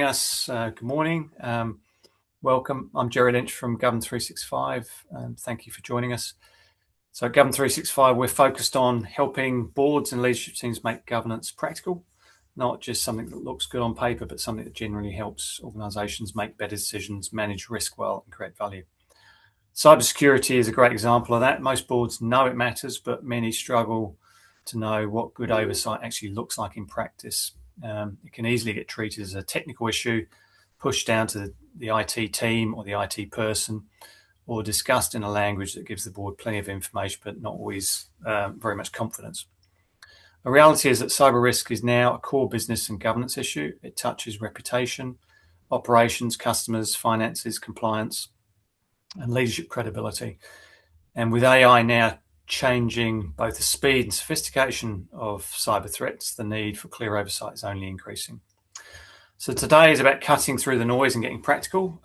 Us. Good morning. Welcome. I'm Gerry Lynch from Govern 365, and thank you for joining us. So at Govern 365, we're focused on helping boards and leadership teams make governance practical, not just something that looks good on paper, but something that generally helps organisations make better decisions, manage risk well, and create value. Cybersecurity is a great example of that. Most boards know it matters, but many struggle to know what good oversight actually looks like in practice. It can easily get treated as a technical issue, pushed down to the IT team or the IT person, or discussed in a language that gives the board plenty of information, but not always very much confidence. The reality is that cyber risk is now a core business and governance issue. It touches reputation, operations, customers, finances, compliance, and leadership credibility. And with AI now changing both the speed and sophistication of cyber threats, the need for clear oversight is only increasing. So today is about cutting through the noise and getting practical.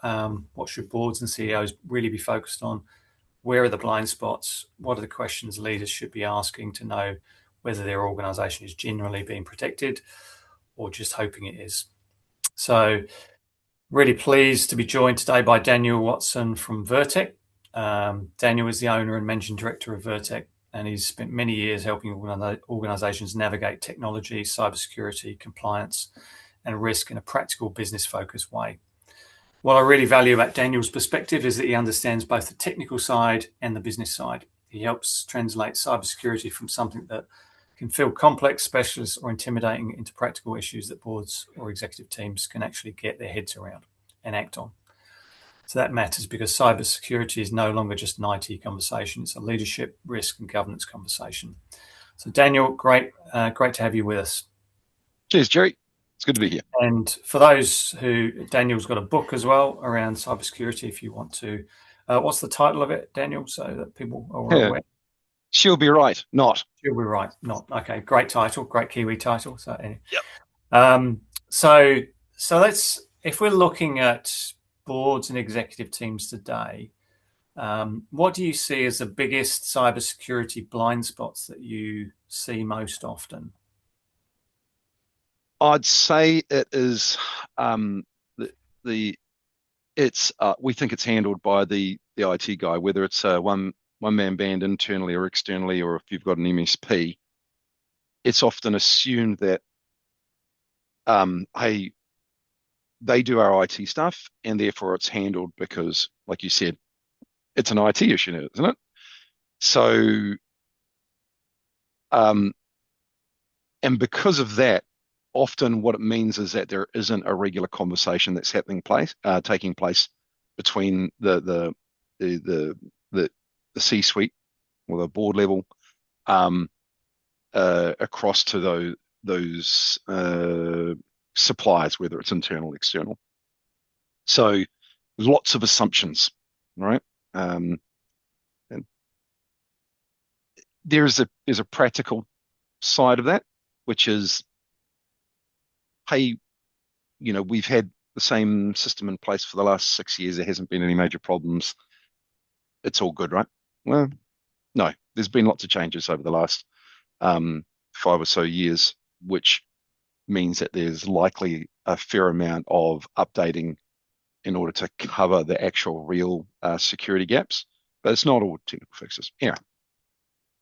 What should boards and CEOs really be focused on? Where are the blind spots? What are the questions leaders should be asking to know whether their organisation is genuinely being protected or just hoping it is? So really pleased to be joined today by Daniel Watson from Vertec. Daniel is the owner and managing director of Vertec, and he's spent many years helping organisations navigate technology, cybersecurity, compliance, and risk in a practical, business-focused way. What I really value about Daniel's perspective is that he understands both the technical side and the business side. He helps translate cybersecurity from something that can feel complex, specialist, or intimidating into practical issues that boards or executive teams can actually get their heads around and act on. So that matters because cybersecurity is no longer just an IT conversation. It's a leadership, risk, and governance conversation. So Daniel, great to have you with us. Cheers, Gerry. It's good to be here. And for those who, Daniel's got a book as well around cybersecurity if you want to. What's the title of it, Daniel, so that people are aware? She'll be right, not. She'll be right, not. Okay, great title, great Kiwi title. So, Yep. So let's, if we're looking at boards and executive teams today, what do you see as the biggest cybersecurity blind spots that you see most often? I'd say it is we think it's handled by the IT guy, whether it's a one man band internally or externally, or if you've got an MSP. It's often assumed that hey, they do our IT stuff, and therefore it's handled because, like you said, it's an IT issue, isn't it? So, and because of that, often what it means is that there isn't a regular conversation that's taking place between the C-suite or the board level across to those suppliers, whether it's internal or external. So lots of assumptions, right? And there's a practical side of that, which is, hey, we've had the same system in place for the last 6 years. There hasn't been any major problems. It's all good, right? Well, no, there's been lots of changes over the last 5 or so years, which means that there's likely a fair amount of updating in order to cover the actual real security gaps. But it's not all technical fixes. Yeah,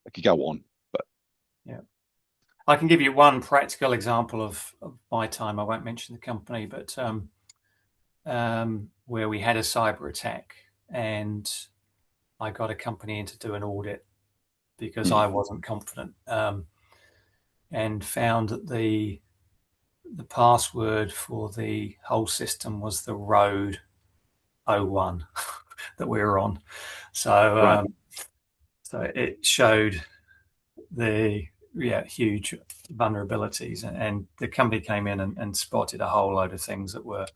I could go on, but yeah. I can give you one practical example of my time. I won't mention the company, but where we had a cyber attack and I got a company in to do an audit because I wasn't confident, and found that the password for the whole system was the road 01 that we were on. So, right. So it showed the huge vulnerabilities, and the company came in and spotted a whole load of things that were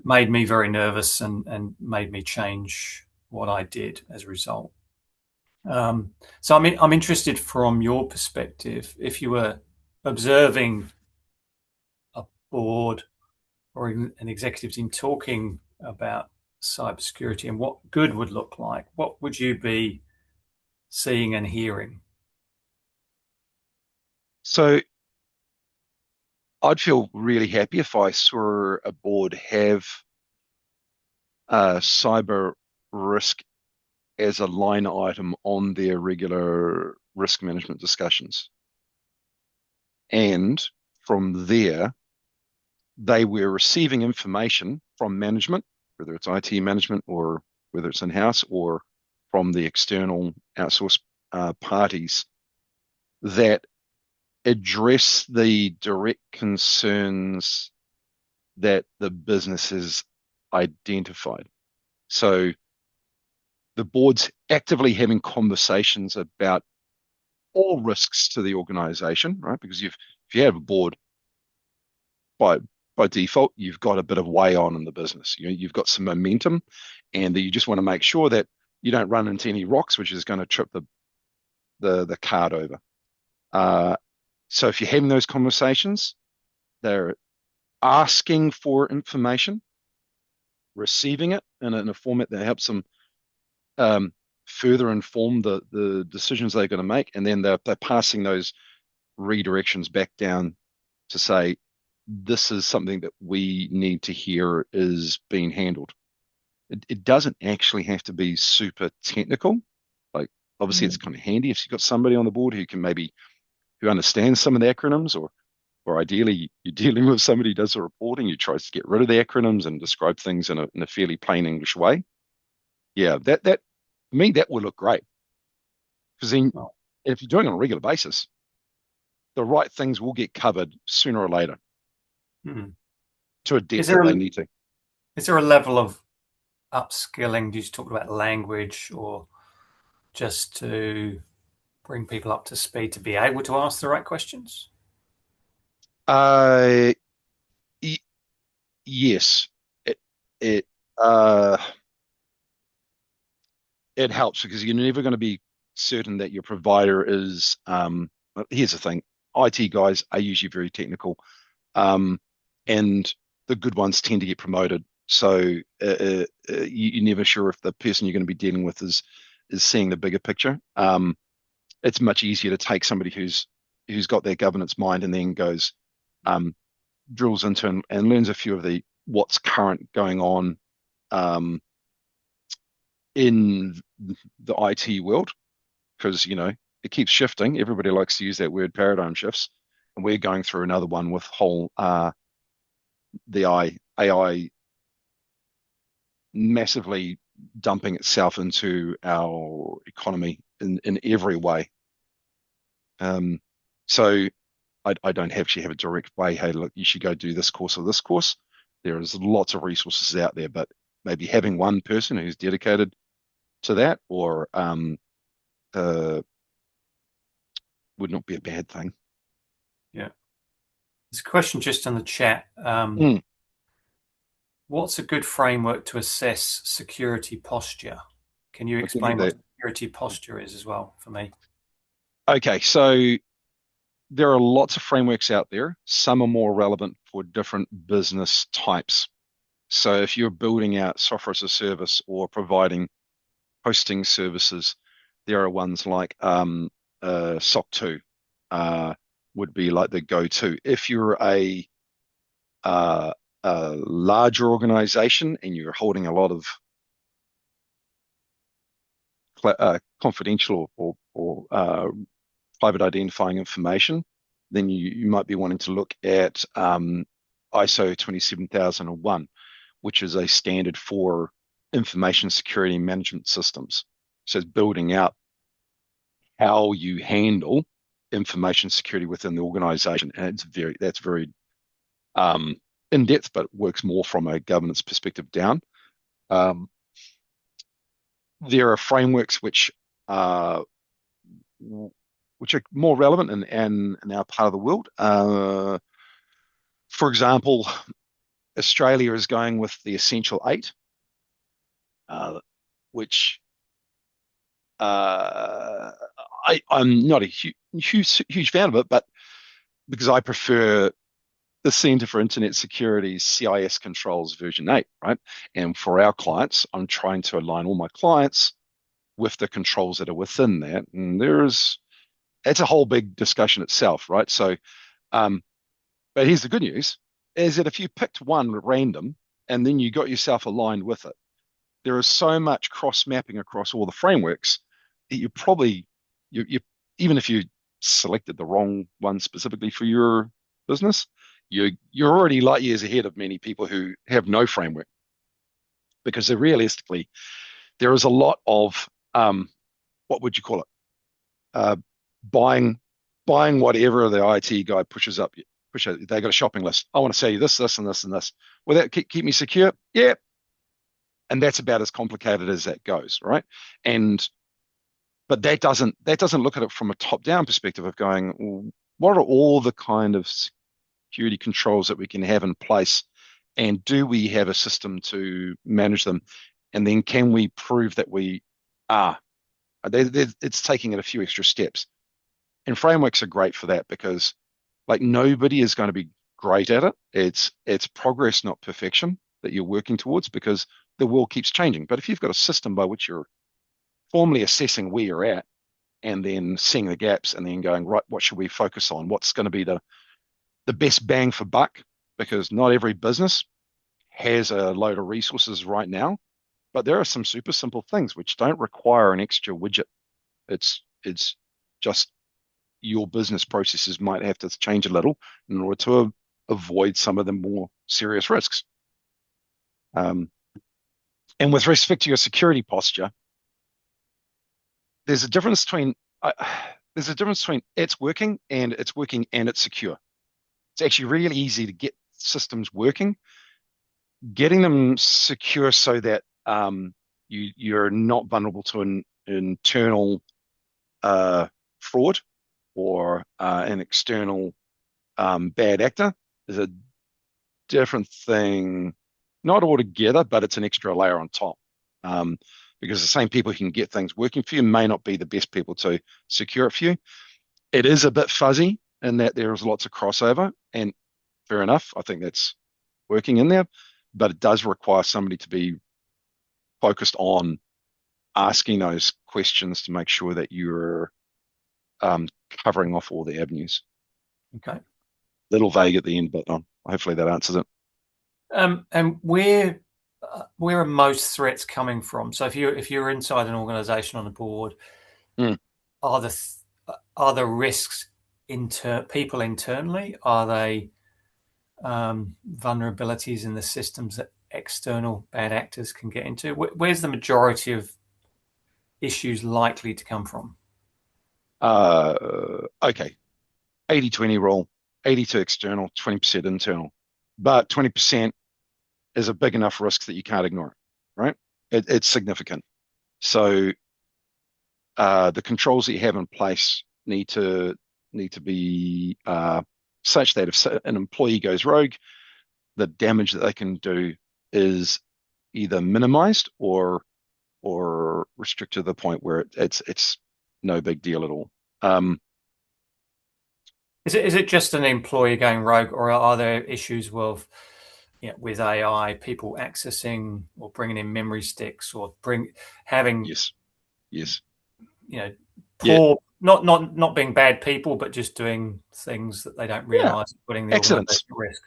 made me very nervous and made me change what I did as a result. So I'm interested from your perspective, if you were observing a board or an executive team talking about cybersecurity and what good would look like, what would you be seeing and hearing? So I'd feel really happy if I saw a board have cyber risk as a line item on their regular risk management discussions. And from there, they were receiving information from management, whether it's IT management or whether it's in-house or from the external outsourced parties that address the direct concerns that the business has identified. So the board's actively having conversations about all risks to the organization, right? Because if you have a board by by default, you've got a bit of way on in the business. You've got some momentum, and you just want to make sure that you don't run into any rocks, which is going to trip the cart over. So if you're having those conversations, they're asking for information, receiving it in a format that helps them further inform the decisions they're going to make, and then they're passing those redirections back down to say, this is something that we need to hear is being handled. It doesn't actually have to be super technical. Like, obviously, it's kind of handy if you've got somebody on the board who understands some of the acronyms, or ideally you're dealing with somebody who does the reporting, who tries to get rid of the acronyms and describe things in a fairly plain English way. Yeah, that for me, that would look great. Because then if you're doing it on a regular basis, the right things will get covered sooner or later Hmm. to a Is depth there that they a, need to. is there a level of upskilling? You talked about language, or just to bring people up to speed to be able to ask the right questions? Uh, y yes, it it uh it helps because you're never going to be certain that your provider is. Here's the thing: IT guys are usually very technical, um, and the good ones tend to get promoted. So you're never sure if the person you're going to be dealing with is seeing the bigger picture. It's much easier to take somebody who's got their governance mind and then goes um, drills into and learns a few of the what's current going on um, in the IT world, because it keeps shifting. Everybody likes to use that word, paradigm shifts, and we're going through another one with whole the AI massively dumping itself into our economy in every way. Um, so I don't actually have a direct way. Hey, look, you should go do this course or this course. There is lots of resources out there, but maybe having one person who's dedicated to that or uh, would not be a bad thing. Yeah. There's a question just in the chat. Mm, What's a good framework to assess security posture? Can you looking at explain what that. security posture is as well for me? Okay, so there are lots of frameworks out there. Some are more relevant for different business types. So if you're building out software as a service or providing hosting services, there are ones like SOC 2 uh, would be like the go-to. If you're uh, a larger organization and you're holding a lot of confidential or private identifying information, then you might be wanting to look at ISO 27001, which is a standard for information security management systems. So it's building out how you handle information security within the organization. And that's very um, in depth, but works more from a governance perspective down. Um, there are frameworks which are more relevant in our part of the world. For example, Australia is going with the Essential Eight, which uh, I'm not a huge fan of it, but because I prefer the Centre for Internet Security's CIS controls version 8, right? And for our clients, I'm trying to align all my clients with the controls that are within that. And it's a whole big discussion itself, right? So um, But here's the good news, is that if you picked one at random and then you got yourself aligned with it, there is so much cross mapping across all the frameworks that you even if you selected the wrong one specifically for your business, you're already light years ahead of many people who have no framework because they're realistically there is a lot of what would you call it? Uh, buying buying whatever the IT guy pushes up. They got a shopping list. I want to sell you this, this, and this, and this. Will that keep me secure? Yeah, and that's about as complicated as that goes, right? And but that doesn't look at it from a top-down perspective of going, well, what are all the kind of security controls that we can have in place, and do we have a system to manage them? And then can we prove that we are? It's taking it a few extra steps. And frameworks are great for that because like nobody is going to be great at it. It's progress, not perfection that you're working towards because the world keeps changing. But if you've got a system by which you're formally assessing where you're at and then seeing the gaps and then going, right, what should we focus on? What's going to be the best bang for buck? Because not every business has a load of resources right now, but there are some super simple things which don't require an extra widget. It's just your business processes might have to change a little in order to avoid some of the more serious risks. And with respect to your security posture, there's a difference between it's working and it's secure. It's actually really easy to get systems working, getting them secure so that you're not vulnerable to an internal fraud or an external bad actor is a different thing. Not altogether, but it's an extra layer on top. Because the same people who can get things working for you may not be the best people to secure it for you. It is a bit fuzzy in that there's lots of crossover, and fair enough. I think that's working in there, but it does require somebody to be focused on asking those questions to make sure that you're covering off all the avenues. Okay. Little vague at the end, but hopefully that answers it. And where are most threats coming from? So if you're inside an organization on a board, Mm. are the risks people internally? Are they vulnerabilities in the systems that external bad actors can get into? Where's the majority of issues likely to come from? Okay. 80-20 rule, 82 external, 20% internal. But 20% is a big enough risk that you can't ignore it, right? It's significant. So the controls that you have in place need to be such that if an employee goes rogue, the damage that they can do is either minimized or restricted to the point where it's no big deal at all. Is it just an employee going rogue, or are there issues with AI, people accessing or bringing in memory sticks, or having Yes, yes, yeah, poor, not being bad people, but just doing things that they don't yeah. realize, putting the Accidents. organization at risk?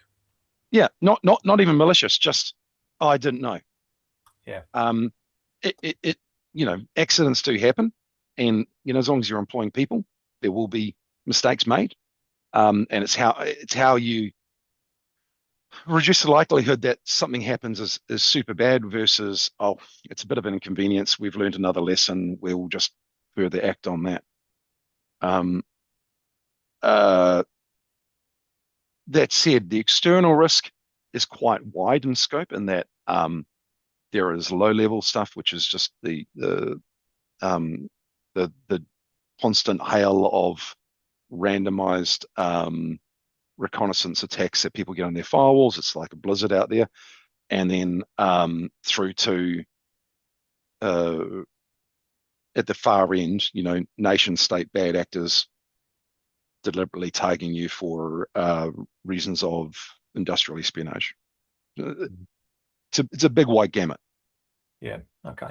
Yeah, not even malicious. Just I didn't know. Yeah. Um, it accidents do happen, and as long as you're employing people, there will be mistakes made. And it's how you reduce the likelihood that something happens is super bad versus, oh, it's a bit of an inconvenience. We've learned another lesson. We'll just further act on that. Um, uh, that said, the external risk is quite wide in scope in that there is low level stuff, which is just um, the constant hail of randomized reconnaissance attacks that people get on their firewalls. It's like a blizzard out there. And then through to at the far end, nation state bad actors deliberately targeting you for reasons of industrial espionage. It's a big wide gamut. Yeah. Okay.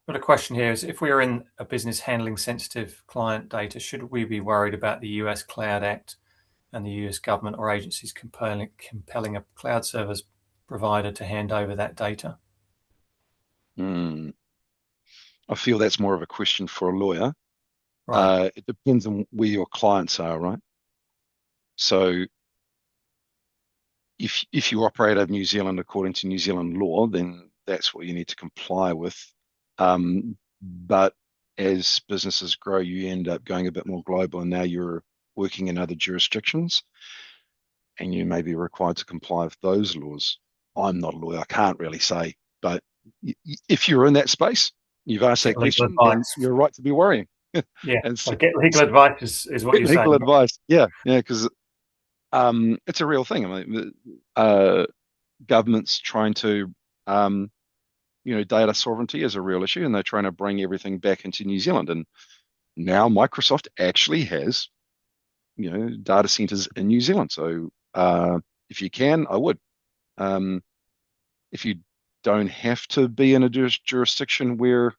But a question here is, if we are in a business handling sensitive client data, should we be worried about the US Cloud Act and the US government or agencies compelling a cloud service provider to hand over that data? Mm. I feel that's more of a question for a lawyer. Right. It depends on where your clients are, right? So if you operate out of New Zealand according to New Zealand law, then that's what you need to comply with. But as businesses grow, you end up going a bit more global, and now you're working in other jurisdictions, and you may be required to comply with those laws. I'm not a lawyer, I can't really say, but if you're in that space, you've asked Get that legal question, then advice. you're right to be worrying. Yeah. And So so, get legal so advice is what get you're saying. legal advice. Yeah, yeah, because it's a real thing. I mean, governments trying to, um, data sovereignty is a real issue, and they're trying to bring everything back into New Zealand. And now Microsoft actually has, data centers in New Zealand. So if you can, I would. Um, if you don't have to be in a jurisdiction where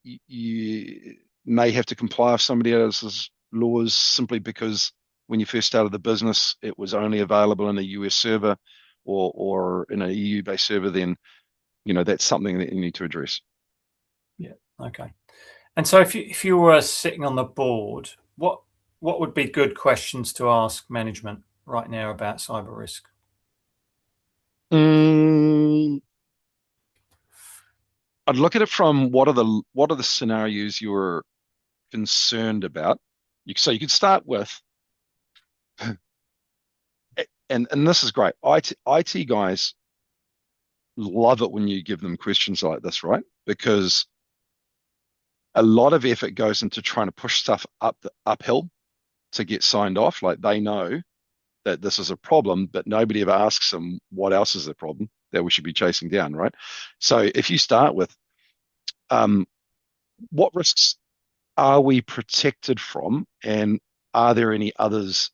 you may have to comply with somebody else's laws simply because when you first started the business, it was only available in a US server or in a EU-based server, then that's something that you need to address. Yeah. Okay. And so if you were sitting on the board, what would be good questions to ask management right now about cyber risk? Mm, I'd look at it from what are the scenarios you're concerned about. So you could start with, and this is great. IT guys love it when you give them questions like this, right? Because a lot of effort goes into trying to push stuff uphill to get signed off. Like they know that this is a problem, but nobody ever asks them what else is the problem that we should be chasing down, right? So if you start with um, what risks are we protected from, and are there any others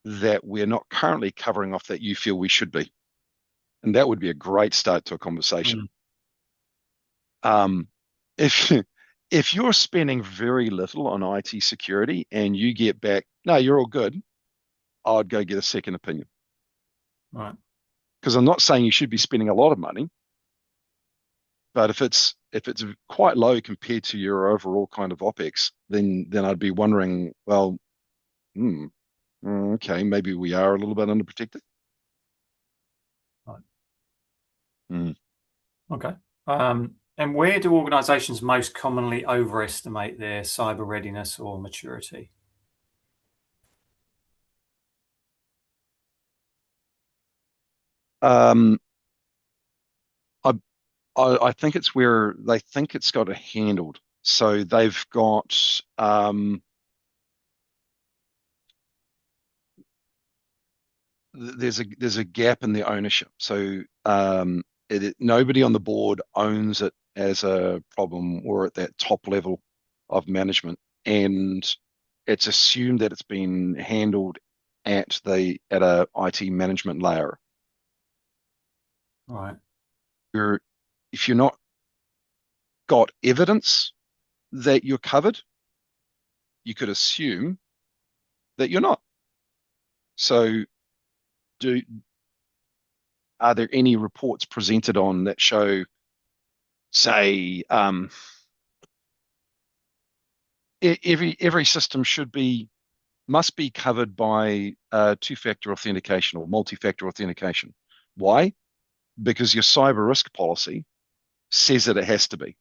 that we're not currently covering off that you feel we should be? And that would be a great start to a conversation. Mm. Um, if if you're spending very little on IT security and you get back, no, you're all good, I'd go get a second opinion. Right. Because I'm not saying you should be spending a lot of money, but if it's quite low compared to your overall kind of OpEx, then I'd be wondering, well, hmm, okay, maybe we are a little bit underprotected. Right. Mm. Okay. And where do organizations most commonly overestimate their cyber readiness or maturity? Um, I, I think it's where they think it's got it handled. So they've got there's a gap in the ownership. So nobody on the board owns it as a problem or at that top level of management, and it's assumed that it's been handled at a IT management layer. Right. If you're not got evidence that you're covered, you could assume that you're not. So do are there any reports presented on that show, say, every system must be covered by two-factor authentication or multi-factor authentication? Why? Because your cyber risk policy says that it has to be,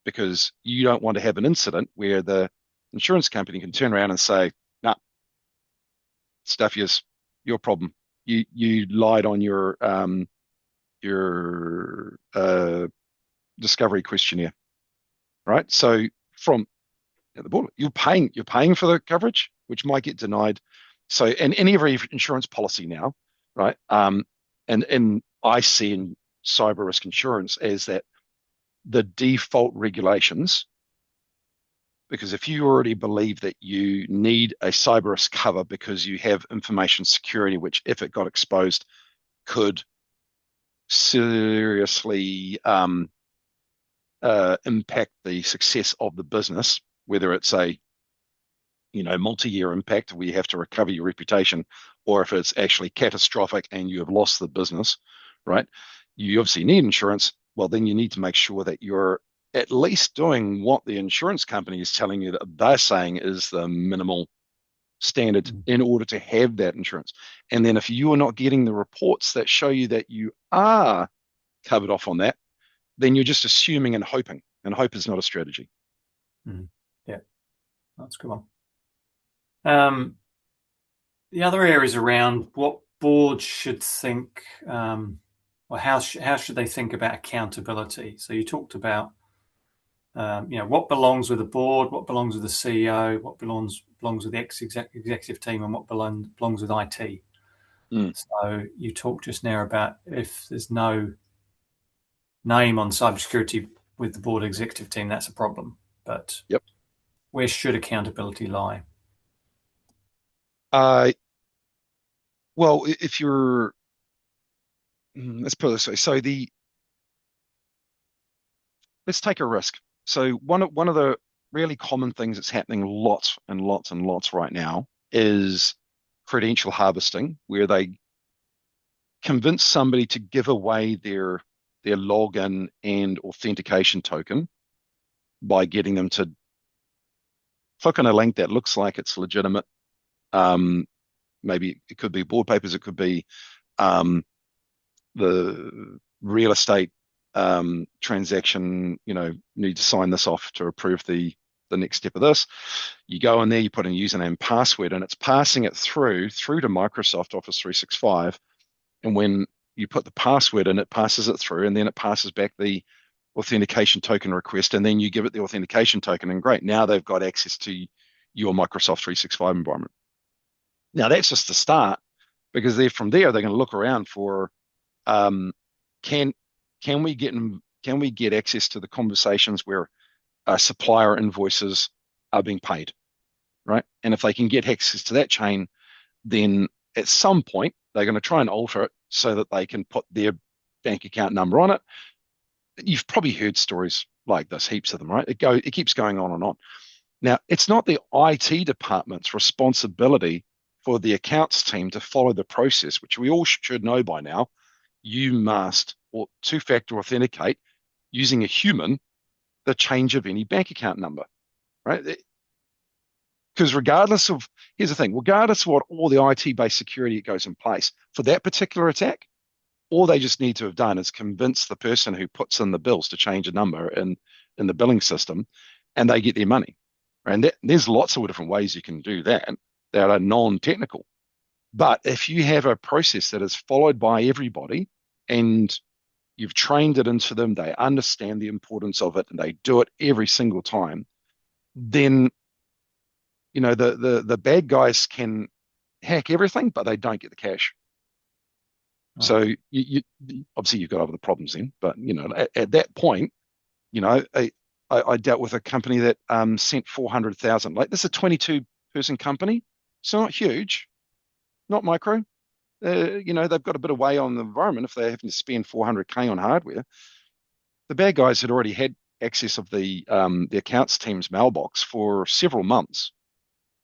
because you don't want to have an incident where the insurance company can turn around and say, "Nah, stuff is your problem. You lied on your discovery questionnaire," right? So from the board, you're paying for the coverage, which might get denied. So in every insurance policy now, right? And I see in cyber risk insurance as that the default regulations, because if you already believe that you need a cyber risk cover because you have information security, which if it got exposed could seriously impact the success of the business, whether it's a multi-year impact where you have to recover your reputation, or if it's actually catastrophic and you have lost the business, right? You obviously need insurance. Well, then you need to make sure that you're at least doing what the insurance company is telling you that they're saying is the minimal standard in order to have that insurance. And then if you are not getting the reports that show you that you are covered off on that, then you're just assuming and hoping. And hope is not a strategy. Yeah, that's a good one. The other areas around what boards should think, or how should they think about accountability? So you talked about, what belongs with the board, what belongs with the CEO, what belongs with the executive team, and what belongs with IT. So you talked just now about if there's no name on cybersecurity with the board executive team, that's a problem. But yep, where should accountability lie? Well, if you're, let's put it this way. So let's take a risk. So one of the really common things that's happening lots and lots and lots right now is credential harvesting, where they convince somebody to give away their login and authentication token by getting them to click on a link that looks like it's legitimate. Maybe it could be board papers, it could be the real estate transaction, need to sign this off to approve the next step of this. You go in there, you put in username and password, and it's passing it through to Microsoft Office 365. And when you put the password in, it passes it through, and then it passes back the authentication token request, and then you give it the authentication token, and great, now they've got access to your Microsoft 365 environment. Now that's just the start, because from there they're going to look around for can we get access to the conversations where supplier invoices are being paid, right? And if they can get access to that chain, then at some point they're going to try and alter it so that they can put their bank account number on it. You've probably heard stories like this, heaps of them, right? It keeps going on and on. Now, it's not the IT department's responsibility for the accounts team to follow the process, which we all should know by now. You must two-factor authenticate using a human the change of any bank account number, right? Because here's the thing, regardless of what all the IT-based security goes in place for that particular attack, all they just need to have done is convince the person who puts in the bills to change a number in the billing system, and they get their money. And there's lots of different ways you can do that are non-technical. But if you have a process that is followed by everybody and you've trained it into them, they understand the importance of it, and they do it every single time, then the bad guys can hack everything, but they don't get the cash. Oh. So you obviously you've got other problems then, but at that point, I dealt with a company that sent 400,000. Like, this is a 22-person company, so not huge, not micro. They've got a bit of weight on the environment if they're having to spend 400K on hardware. The bad guys had already had access of the accounts team's mailbox for several months,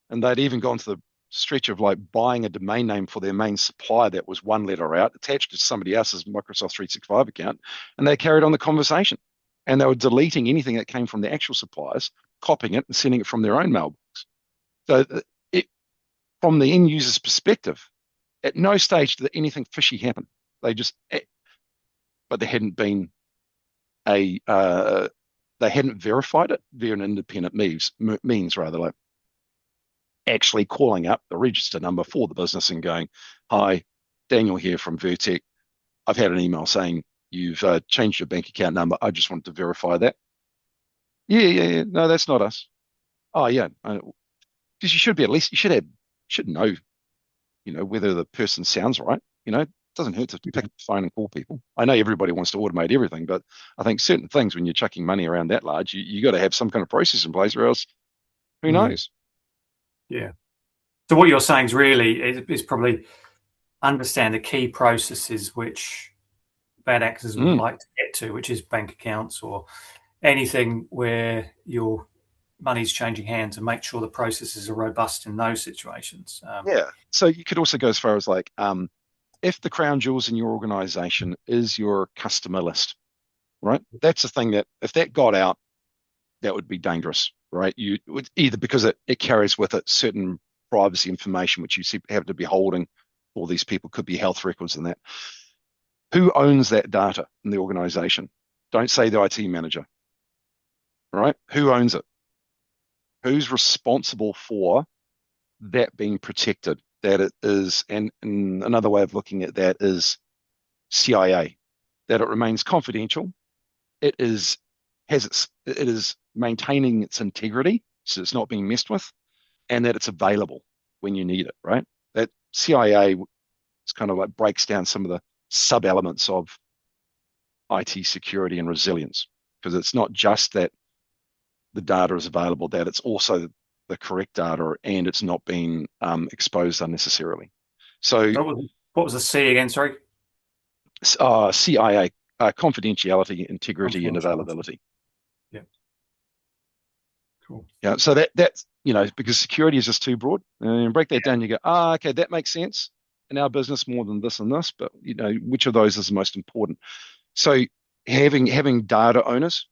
and they'd even gone to the stretch of like buying a domain name for their main supplier that was one letter out, attached to somebody else's Microsoft 365 account, and they carried on the conversation. And they were deleting anything that came from the actual suppliers, copying it and sending it from their own mailbox. So from the end user's perspective, at no stage did anything fishy happen. But there hadn't been they hadn't verified it via an independent means rather, like actually calling up the register number for the business and going, "Hi, Daniel here from Vertec. I've had an email saying you've changed your bank account number. I just wanted to verify that." Yeah. No, that's not us. Oh, yeah. Because you should know, whether the person sounds right. It doesn't hurt to pick up the phone and call people. I know everybody wants to automate everything, but I think certain things, when you're chucking money around that large, you got to have some kind of process in place, or else who knows? Yeah. So what you're saying is probably understand the key processes which bad actors would like to get to, which is bank accounts or anything where you're money's changing hands and make sure the processes are robust in those situations. Yeah. So you could also go as far as like, if the crown jewels in your organization is your customer list, right? That's the thing that if that got out, that would be dangerous, right? You would either because it carries with it certain privacy information which have to be holding for these people, could be health records and that. Who owns that data in the organization? Don't say the IT manager, right? Who owns it? Who's responsible for that being protected? That it is, and another way of looking at that is CIA, that it remains confidential. It is it is maintaining its integrity, so it's not being messed with, and that it's available when you need it, right? That CIA is kind of like breaks down some of the sub elements of IT security and resilience, because it's not just that the data is available, that it's also the correct data and it's not being exposed unnecessarily. So What was the C again? Sorry. CIA, confidentiality, integrity, and Confidentiality. availability. Yeah. Cool. Yeah. So that's because security is just too broad. And you break that down, you go, okay, that makes sense in our business more than this and this, but which of those is the most important? So having data owners,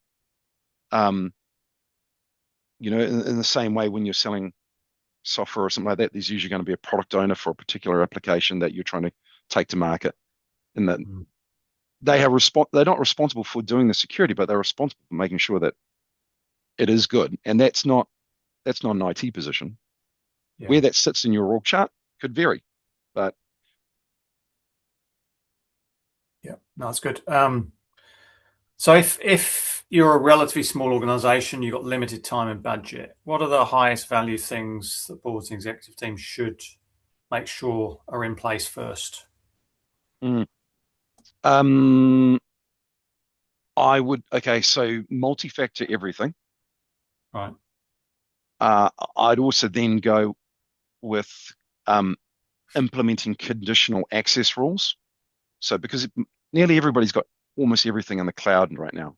in the same way when you're selling software or something like that, there's usually going to be a product owner for a particular application that you're trying to take to market, and that they're not responsible for doing the security, but they're responsible for making sure that it is good. And that's not an IT position. Yeah. Where that sits in your org chart could vary, but yeah, no, that's good. So if you're a relatively small organization, you've got limited time and budget, what are the highest value things that boards and executive teams should make sure are in place first? mm, um, I would so multi-factor everything. Right. I'd also then go with um, implementing conditional access rules. So because nearly everybody's got almost everything in the cloud right now,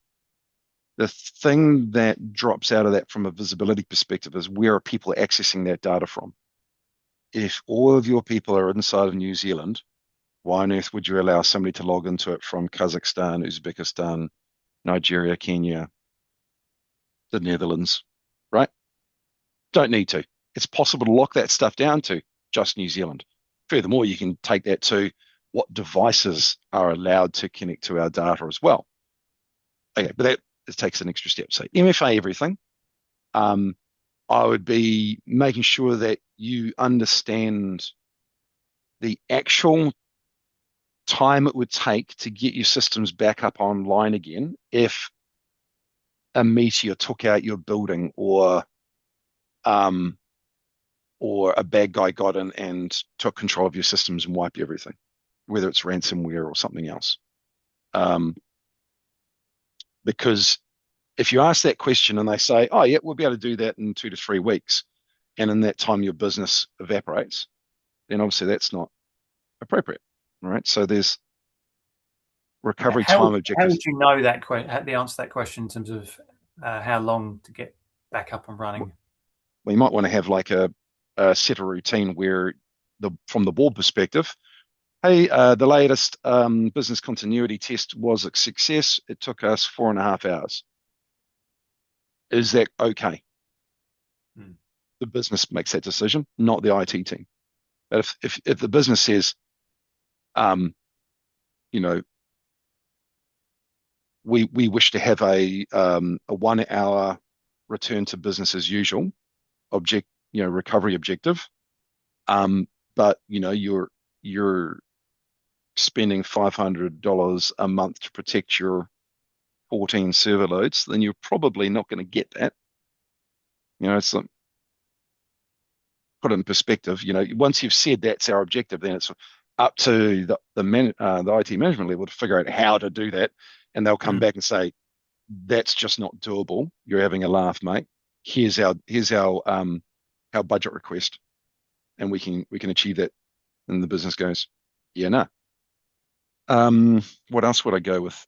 the thing that drops out of that from a visibility perspective is where are people accessing that data from? If all of your people are inside of New Zealand, why on earth would you allow somebody to log into it from Kazakhstan, Uzbekistan, Nigeria, Kenya, the Netherlands, right? Don't need to. It's possible to lock that stuff down to just New Zealand. Furthermore, you can take that to what devices are allowed to connect to our data as well. Okay, but that it takes an extra step. So MFA everything. I would be making sure that you understand the actual time it would take to get your systems back up online again if a meteor took out your building um, or a bad guy got in and took control of your systems and wiped everything, whether it's ransomware or something else. Because if you ask that question and they say, oh, yeah, we'll be able to do that in 2 to 3 weeks, and in that time your business evaporates, then obviously that's not appropriate. All right. So there's recovery time How objectives. would you know that the answer to that question in terms of how long to get back up and running? We might want to have like a set a routine where from the board perspective, hey, the latest business continuity test was a success. It took us 4.5 hours. Is that okay? Hmm. The business makes that decision, not the IT team. But if the business says, um, you know, we wish to have a 1 hour return to business as usual recovery objective, but you're spending $500 a month to protect your 14 server loads, then you're probably not going to get that. It's like, put it in perspective. Once you've said that's our objective, then it's up to the IT management level to figure out how to do that, and they'll come back and say that's just not doable. You're having a laugh, mate. Here's our budget request, and we can achieve that. And the business goes, yeah, no. What else would I go with?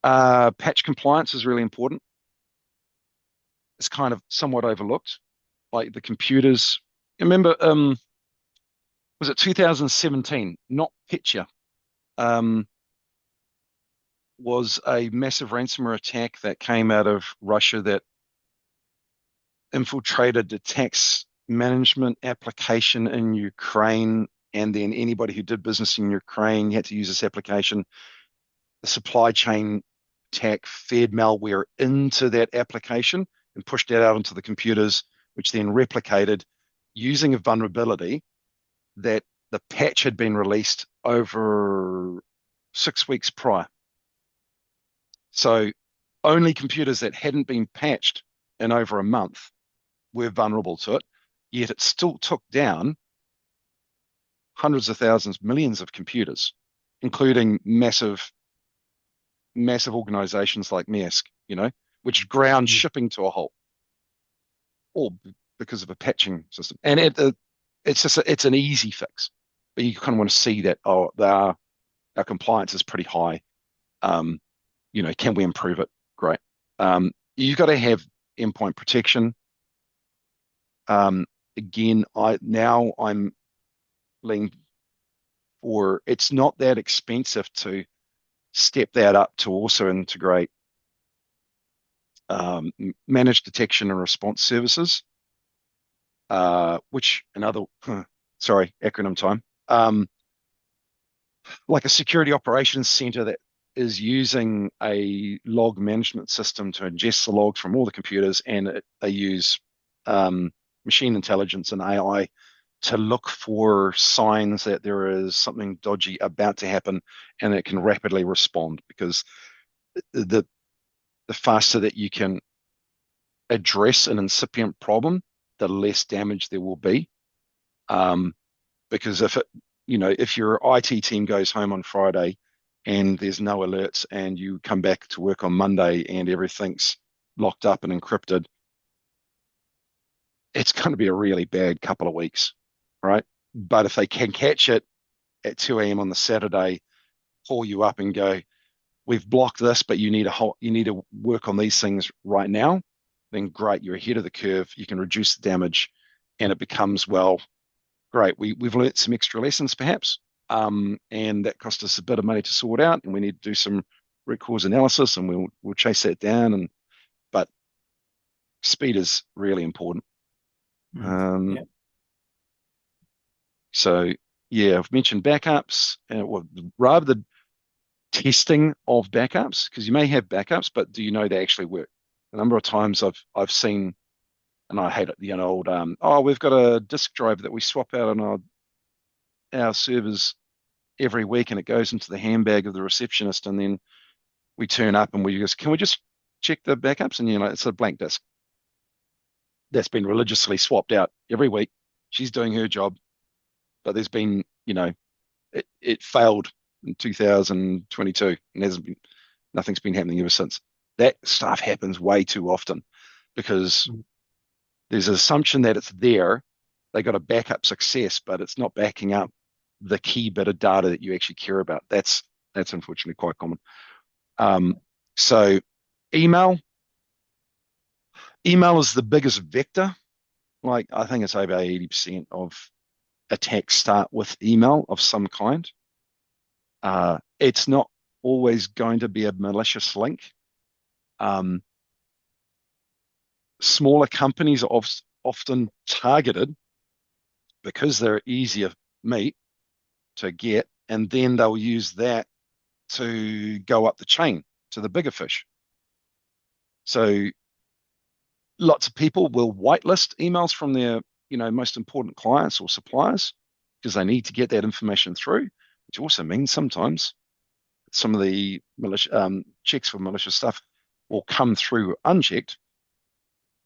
Patch compliance is really important. It's kind of somewhat overlooked. Like the computers. Remember, was it 2017? Not Petya. Um, was a massive ransomware attack that came out of Russia that infiltrated the tax management application in Ukraine. And then anybody who did business in Ukraine had to use this application. The supply chain attack fed malware into that application and pushed that out into the computers, which then replicated using a vulnerability that the patch had been released over 6 weeks prior. So only computers that hadn't been patched in over a month were vulnerable to it, yet it still took down hundreds of thousands, millions of computers, including massive organizations like Maersk, which ground Mm. shipping to a halt, all because of a patching system. And it's an easy fix, but you kind of want to see that our compliance is pretty high. Um, can we improve it? Great. You've got to have endpoint protection. Again, I'm leaning for it's not that expensive to step that up to also integrate managed detection and response services, which another, sorry, acronym time, like a security operations center that is using a log management system to ingest the logs from all the computers, and they use machine intelligence and AI to look for signs that there is something dodgy about to happen, and it can rapidly respond because the the faster that you can address an incipient problem, the less damage there will be. Um, because if your IT team goes home on Friday and there's no alerts, and you come back to work on Monday and everything's locked up and encrypted, it's going to be a really bad couple of weeks, right? But if they can catch it at 2 a.m. on the Saturday, call you up and go, we've blocked this, but you need to work on these things right now, then great, you're ahead of the curve. You can reduce the damage, and it becomes, well, great. We've learnt some extra lessons perhaps, and that cost us a bit of money to sort out, and we need to do some root cause analysis, and we'll chase that down. But speed is really important. Mm. Um, Yeah. so yeah, I've mentioned backups, and rather the testing of backups, because you may have backups, but do you know they actually work? A number of times I've seen, and I hate it, the old we've got a disk drive that we swap out on our servers every week, and it goes into the handbag of the receptionist, and then we turn up and we just can we just check the backups, and it's a blank disk that's been religiously swapped out every week. She's doing her job, but there's been it failed in 2022, and nothing's been happening ever since. That stuff happens way too often because Mm. there's an assumption that it's there. They got a backup success, but it's not backing up the key bit of data that you actually care about. That's unfortunately quite common. Um, so email, email is the biggest vector. Like I think it's over 80% of attacks start with email of some kind. It's not always going to be a malicious link. Um, Smaller companies are often targeted because they're easier meat to get, and then they'll use that to go up the chain to the bigger fish. So lots of people will whitelist emails from their, most important clients or suppliers because they need to get that information through, which also means sometimes some of the checks for malicious stuff will come through unchecked,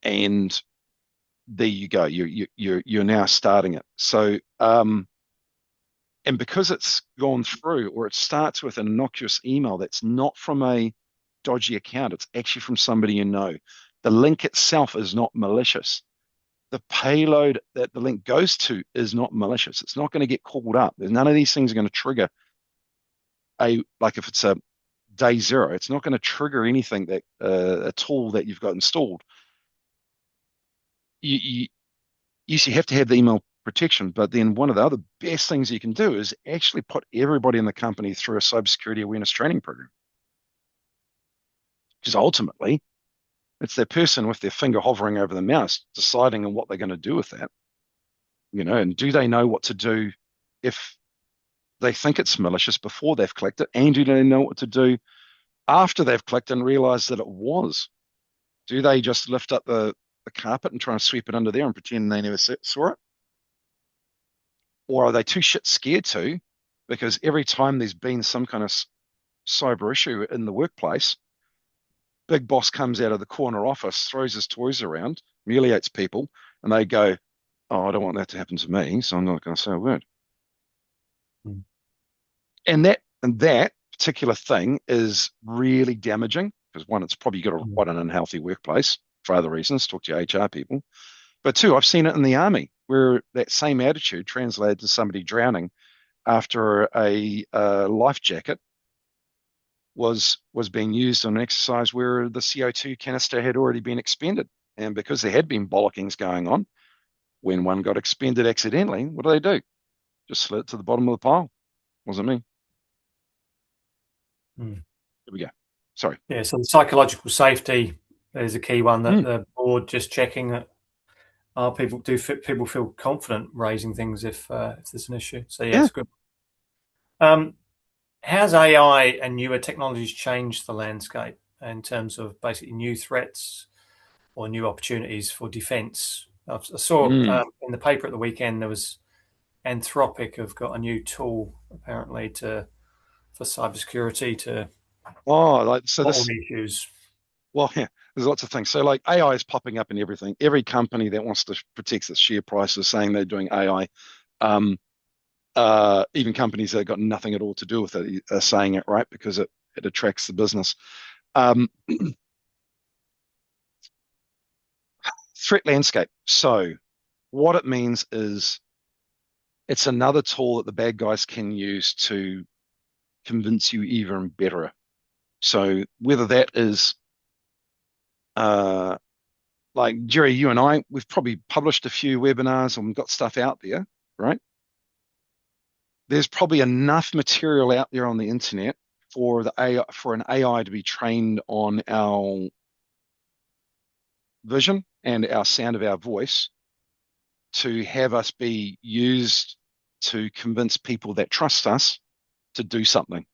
and there you go. You're now starting it. So and because it's gone through, or it starts with an innocuous email that's not from a dodgy account, it's actually from somebody you know. The link itself is not malicious. The payload that the link goes to is not malicious. It's not going to get called up. There's none of these things are going to trigger like if it's a day zero. It's not going to trigger anything that a tool that you've got installed. You yes, you have to have the email protection, but then one of the other best things you can do is actually put everybody in the company through a cybersecurity awareness training program. Because ultimately, it's their person with their finger hovering over the mouse, deciding on what they're going to do with that. And do they know what to do if they think it's malicious before they've clicked it? And do they know what to do after they've clicked and realize that it was? Do they just lift up the carpet and try and sweep it under there and pretend they never saw it? Or are they too shit scared to? Because every time there's been some kind of cyber issue in the workplace, big boss comes out of the corner office, throws his toys around, humiliates people, and they go, "Oh, I don't want that to happen to me, so I'm not going to say a word." Mm. And that particular thing is really damaging because one, it's probably got Mm. quite an unhealthy workplace for other reasons. Talk to your HR people, but two, I've seen it in the army where that same attitude translated to somebody drowning after a life jacket was being used on an exercise where the CO2 canister had already been expended. And because there had been bollockings going on, when one got expended accidentally, what do? Just slid it to the bottom of the pile. Wasn't me. Mm. Here we go. Sorry. Yeah, so the psychological safety is a key one that Mm, the board just checking that people feel confident raising things if there's an issue. So yeah, yeah. it's good. Um, how's AI and newer technologies changed the landscape in terms of basically new threats or new opportunities for defence? I saw Mm. in the paper at the weekend there was Anthropic have got a new tool apparently to for cybersecurity to Oh, like so bottle this. issues. Well, yeah. There's lots of things. So like AI is popping up in everything. Every company that wants to protect its share price is saying they're doing AI. Um, even companies that have got nothing at all to do with it are saying it, right? Because it attracts the business. Um, threat landscape. So what it means is it's another tool that the bad guys can use to convince you even better. So whether that is uh, like Gerry, you and I, we've probably published a few webinars and we've got stuff out there, right? There's probably enough material out there on the internet for the AI, for an AI to be trained on our vision and our sound of our voice to have us be used to convince people that trust us to do something.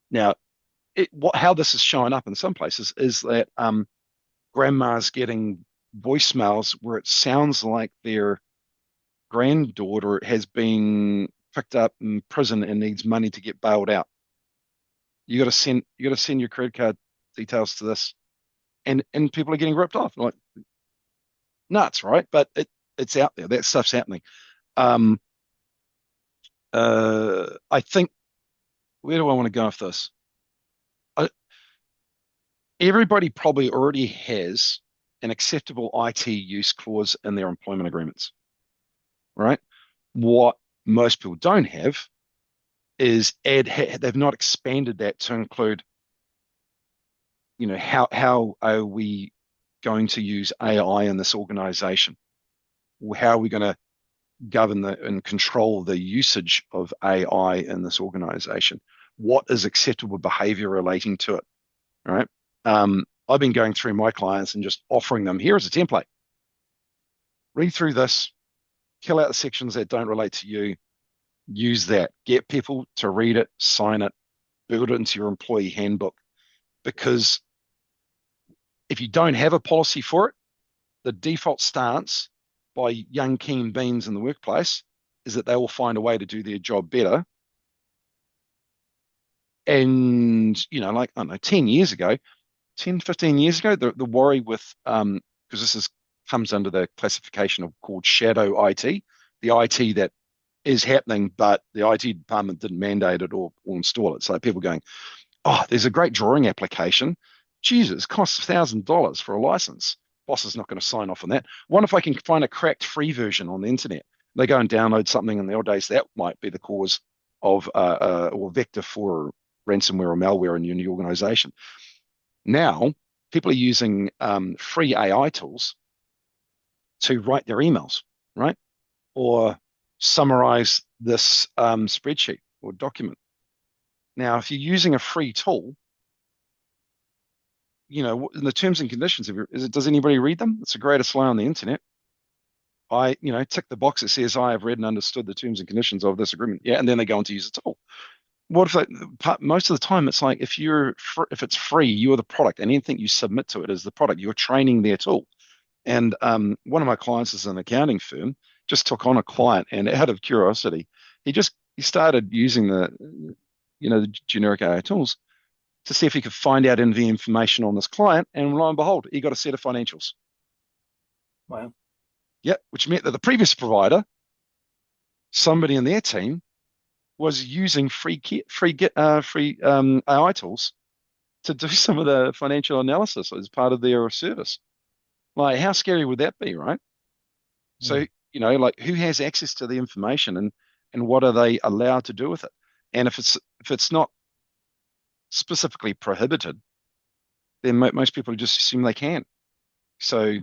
Now, how this is showing up in some places is that grandma's getting voicemails where it sounds like their granddaughter has been picked up in prison and needs money to get bailed out. You got to send your credit card details to this, and people are getting ripped off. Like nuts, right? But it's out there. That stuff's happening. Um, I think where do I want to go with this? I, Everybody probably already has an acceptable IT use clause in their employment agreements, right? What most people don't have is they've not expanded that to include, how are we going to use AI in this organization? How are we going to govern and control the usage of AI in this organization? What is acceptable behavior relating to it? All right. I've been going through my clients and just offering them, here is a template. Read through this, kill out the sections that don't relate to you, use that, get people to read it, sign it, build it into your employee handbook. Because if you don't have a policy for it, the default stance by young keen beans in the workplace is that they will find a way to do their job better. And, like, I don't know, 10 years ago, 10, 15 years ago, the worry with, because this comes under the classification of called shadow IT, the IT that is happening, but the IT department didn't mandate it or install it. So people going, oh, there's a great drawing application. Jesus, costs $1,000 for a license. Boss is not going to sign off on that. What if I can find a cracked free version on the internet? They go and download something in the old days. That might be the cause of or vector for ransomware or malware in your organization. Now, people are using free AI tools to write their emails, right? Or summarize this spreadsheet or document. Now, if you're using a free tool, in the terms and conditions does anybody read them? It's the greatest lie on the internet. I, tick the box that says I have read and understood the terms and conditions of this agreement. Yeah, and then they go on to use the tool. What if most of the time it's like if it's free, you're the product, and anything you submit to it is the product. You're training their tool. And one of my clients is an accounting firm, just took on a client, and out of curiosity, he started using the generic AI tools to see if he could find out any information on this client, and lo and behold, he got a set of financials. Wow. Yeah, which meant that the previous provider, somebody in their team, was using free AI tools to do some of the financial analysis as part of their service. Like, how scary would that be, right? So, Mm. like, who has access to the information, and what are they allowed to do with it? And if it's not specifically prohibited, then most people just assume they can. So,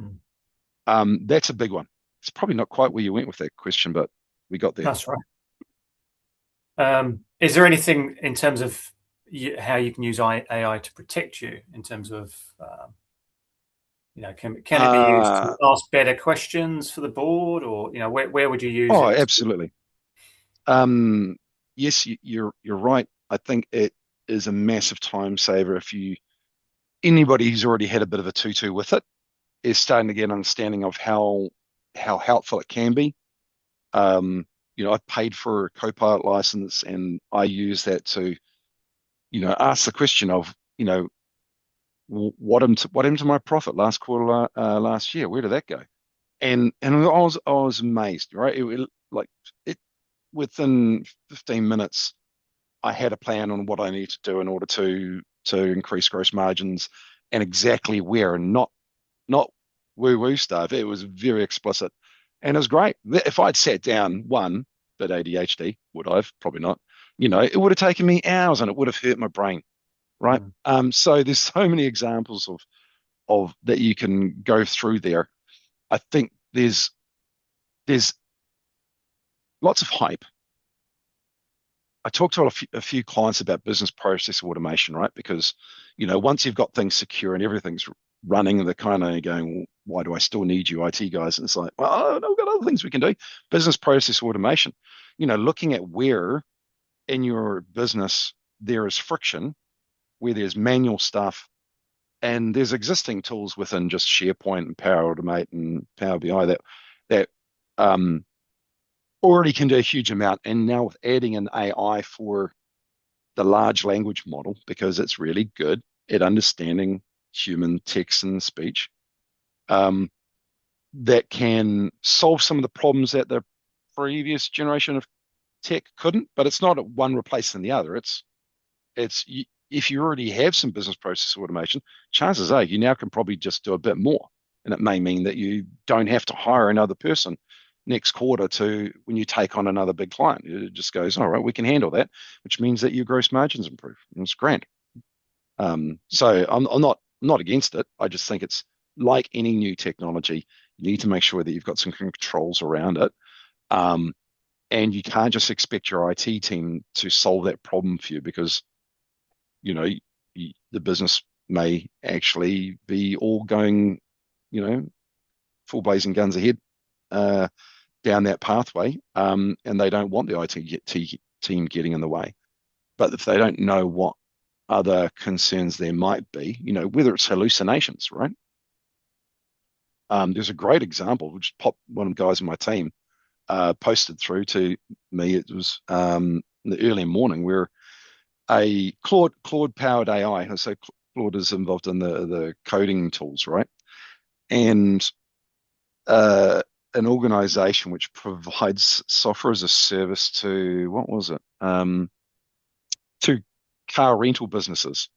Mm. that's a big one. It's probably not quite where you went with that question, but we got there. That's right. Is there anything in terms of how you can use AI to protect you in terms of, can it be used to Uh, ask better questions for the board, or where would you use oh, it? absolutely. Um, yes, you're right. I think it is a massive time saver. If anybody who's already had a bit of a tutu with it is starting to get an understanding of how helpful it can be. I paid for a Copilot license, and I use that to, ask the question of, what happened to my profit last quarter, last year? Where did that go? And I was amazed, right? Like it within 15 minutes, I had a plan on what I need to do in order to increase gross margins, and exactly where, and not woo woo stuff. It was very explicit, and it was great. If I'd sat down, one bit ADHD, would I've? Probably not. It would have taken me hours, and it would have hurt my brain, right? Mm. So there's so many examples of that you can go through there. I think there's lots of hype. I talked to a few clients about business process automation, right? Because, once you've got things secure and everything's running, they're kind of going, well, why do I still need you IT guys? And it's like, well, we've got other things we can do. Business process automation, looking at where in your business there is friction, where there's manual stuff, and there's existing tools within just SharePoint and Power Automate and Power BI that um, already can do a huge amount. And now with adding an AI for the large language model, because it's really good at understanding human text and speech, um, that can solve some of the problems that the previous generation of tech couldn't. But it's not one replacing the other. It's if you already have some business process automation, chances are you now can probably just do a bit more, and it may mean that you don't have to hire another person next quarter to when you take on another big client. It just goes, all right, we can handle that, which means that your gross margins improve. And it's grand. So I'm not against it. I just think it's like any new technology. You need to make sure that you've got some controls around it. Um, and you can't just expect your IT team to solve that problem for you, because you know the business may actually be all going, you know, full blazing guns ahead down that pathway, and they don't want the team getting in the way. But if they don't know what other concerns there might be, whether it's hallucinations, right? There's a great example, which popped one of the guys in my team posted through to me. It was in the early morning, where a Claude powered AI. So Claude is involved in the coding tools, right? And an organization which provides software as a service to, what was it? To car rental businesses,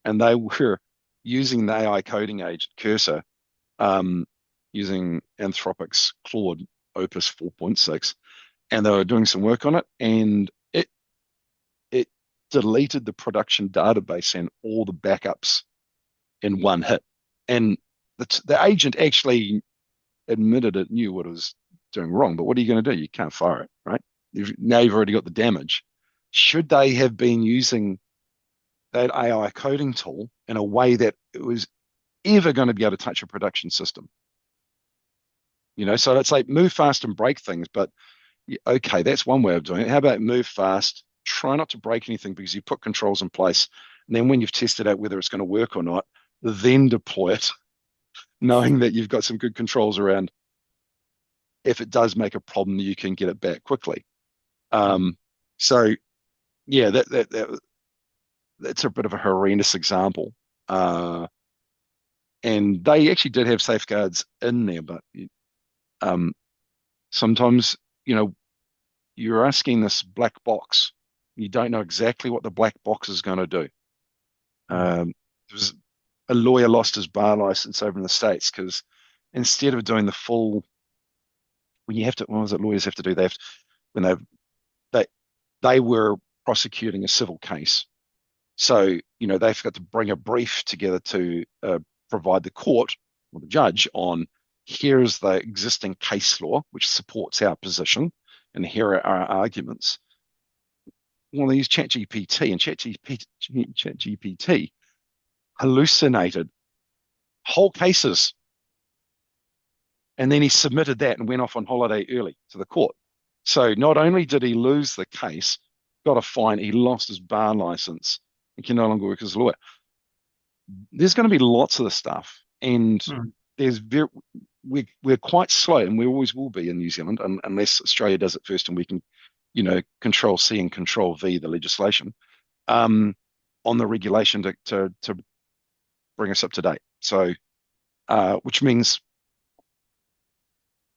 and they were using the AI coding agent Cursor, um, using Anthropic's Claude Opus 4.6, and they were doing some work on it, and it deleted the production database and all the backups in one hit. And the agent actually admitted it knew what it was doing wrong. But what are you going to do? You can't fire it, right? Now you've already got the damage. Should they have been using that AI coding tool in a way that it was ever going to be able to touch a production system? So it's like move fast and break things, but okay, that's one way of doing it. How about move fast, try not to break anything because you put controls in place. And then when you've tested out whether it's going to work or not, then deploy it, knowing that you've got some good controls around. If it does make a problem, you can get it back quickly. So yeah, that's a bit of a horrendous example. And they actually did have safeguards in there, but sometimes, you're asking this black box. You don't know exactly what the black box is going to do. There was a lawyer lost his bar license over in the States because instead of doing the full, what was it lawyers have to do? When they were prosecuting a civil case. So, they've got to bring a brief together to provide the court or the judge on here's the existing case law, which supports our position, and here are our arguments. Well, they use ChatGPT, and ChatGPT hallucinated whole cases. And then he submitted that and went off on holiday early to the court. So not only did he lose the case, got a fine, he lost his bar license and can no longer work as a lawyer. There's going to be lots of this stuff, and we're quite slow, and we always will be in New Zealand, unless Australia does it first, and we can, control C and control V the legislation on the regulation to bring us up to date. So, which means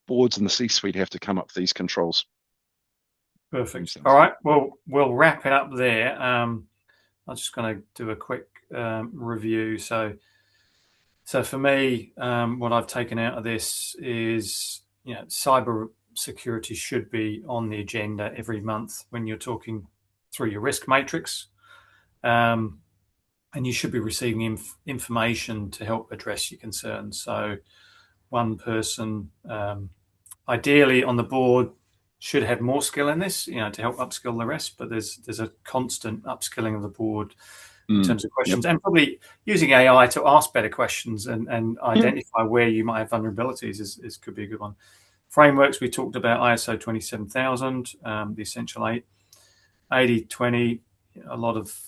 boards in the C-suite have to come up with these controls. Perfect. All right. Well, we'll wrap it up there. I'm just going to do a quick review. So for me, what I've taken out of this is, cyber security should be on the agenda every month when you're talking through your risk matrix. And you should be receiving information to help address your concerns. So one person, ideally on the board, should have more skill in this, to help upskill the rest. But there's a constant upskilling of the board in terms of questions, and probably using AI to ask better questions and identify where you might have vulnerabilities is could be a good one. Frameworks, we talked about ISO 27000, the essential 8, 80/20, a lot of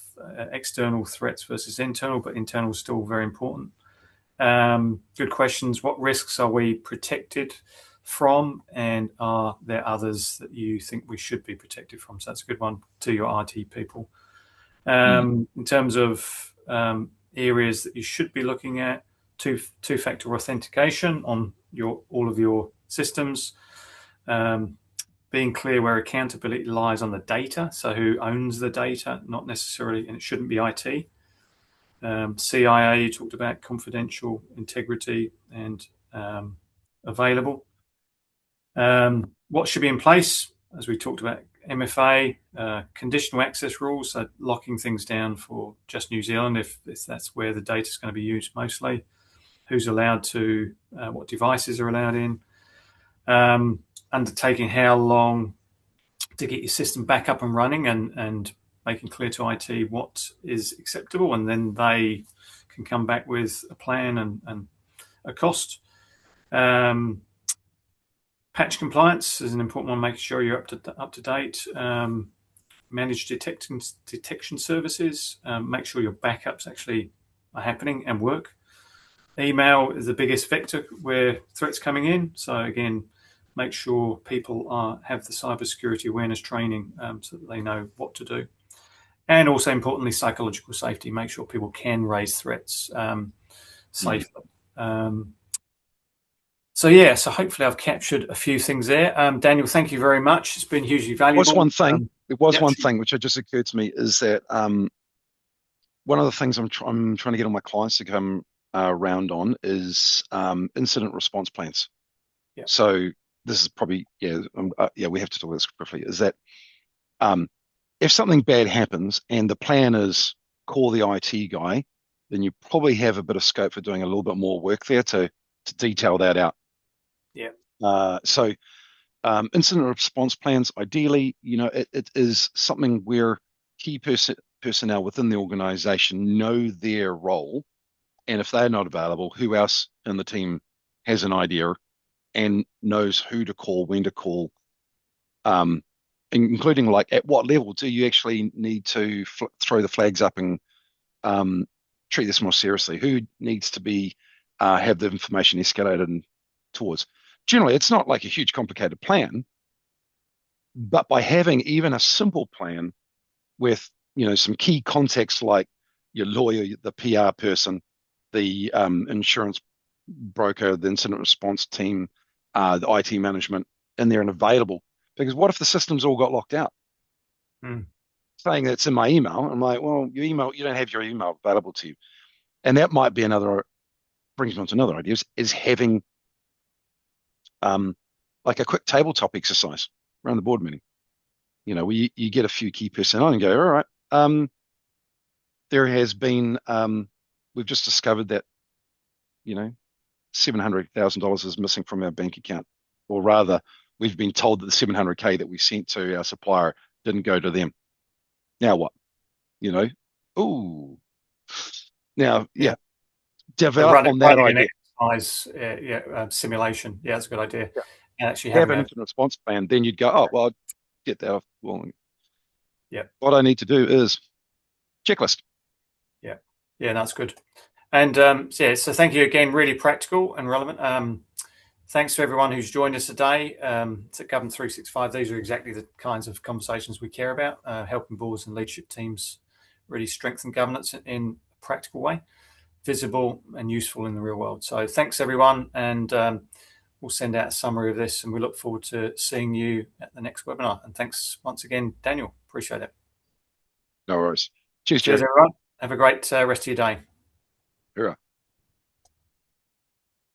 external threats versus internal, but internal is still very important. Good questions. What risks are we protected from, and are there others that you think we should be protected from? So that's a good one to your IT people. In terms of areas that you should be looking at, two-factor authentication on all of your systems, being clear where accountability lies on the data, so who owns the data, not necessarily, and it shouldn't be IT. CIA, you talked about confidential, integrity, and available. What should be in place, as we talked about, MFA, conditional access rules, so locking things down for just New Zealand if that's where the data is going to be used mostly. Who's allowed to, what devices are allowed in. Undertaking how long to get your system back up and running, and making clear to IT what is acceptable, and then they can come back with a plan and a cost. Patch compliance is an important one, making sure you're up to date. Manage detection services. Make sure your backups actually are happening and work. Email is the biggest vector where threats coming in. So again, make sure people have the cybersecurity awareness training so that they know what to do. And also importantly, psychological safety. Make sure people can raise threats safely. So hopefully I've captured a few things there. Daniel, thank you very much. It's been hugely valuable. It was one thing which had just occurred to me is that one of the things I'm trying to get all my clients to come around on is incident response plans. Yeah. So this is probably we have to talk about this quickly. Is that if something bad happens and the plan is call the IT guy, then you probably have a bit of scope for doing a little bit more work there to detail that out. Yeah. So incident response plans, ideally, it is something where key personnel within the organization know their role. And if they're not available, who else in the team has an idea and knows who to call, when to call, um, including like at what level do you actually need to throw the flags up and um, treat this more seriously? Who needs to be have the information escalated towards? Generally, it's not like a huge complicated plan, but by having even a simple plan with some key context like your lawyer, the PR person, the insurance broker, the incident response team, the IT management in there and available. Because what if the systems all got locked out? Mm. Saying that's in my email, I'm like, well, your email, you don't have your email available to you, and that might be another brings me on to another idea is having um like a quick tabletop exercise around the board meeting. Where you get a few key personnel and go, all right, there has been we've just discovered that $700,000 is missing from our bank account, or rather, we've been told that the 700K that we sent to our supplier didn't go to them. Now what? Ooh. Now, Yeah. yeah, develop on that Running an idea. exercise simulation. Yeah, that's a good idea. Yeah. And actually Have having an a incident response plan. Then you'd go, oh, well, I'd get that off. Well, yeah, what I need to do is checklist. yeah, yeah, that's good. And so thank you again. Really practical and relevant. Thanks to everyone who's joined us today. It's at Govern 365. These are exactly the kinds of conversations we care about, helping boards and leadership teams really strengthen governance in a practical way, visible and useful in the real world. So thanks, everyone. And we'll send out a summary of this, and we look forward to seeing you at the next webinar. And thanks once again, Daniel. Appreciate it. No worries. Cheers, Cheers, Gerry. everyone. Have a great rest of your day. Here.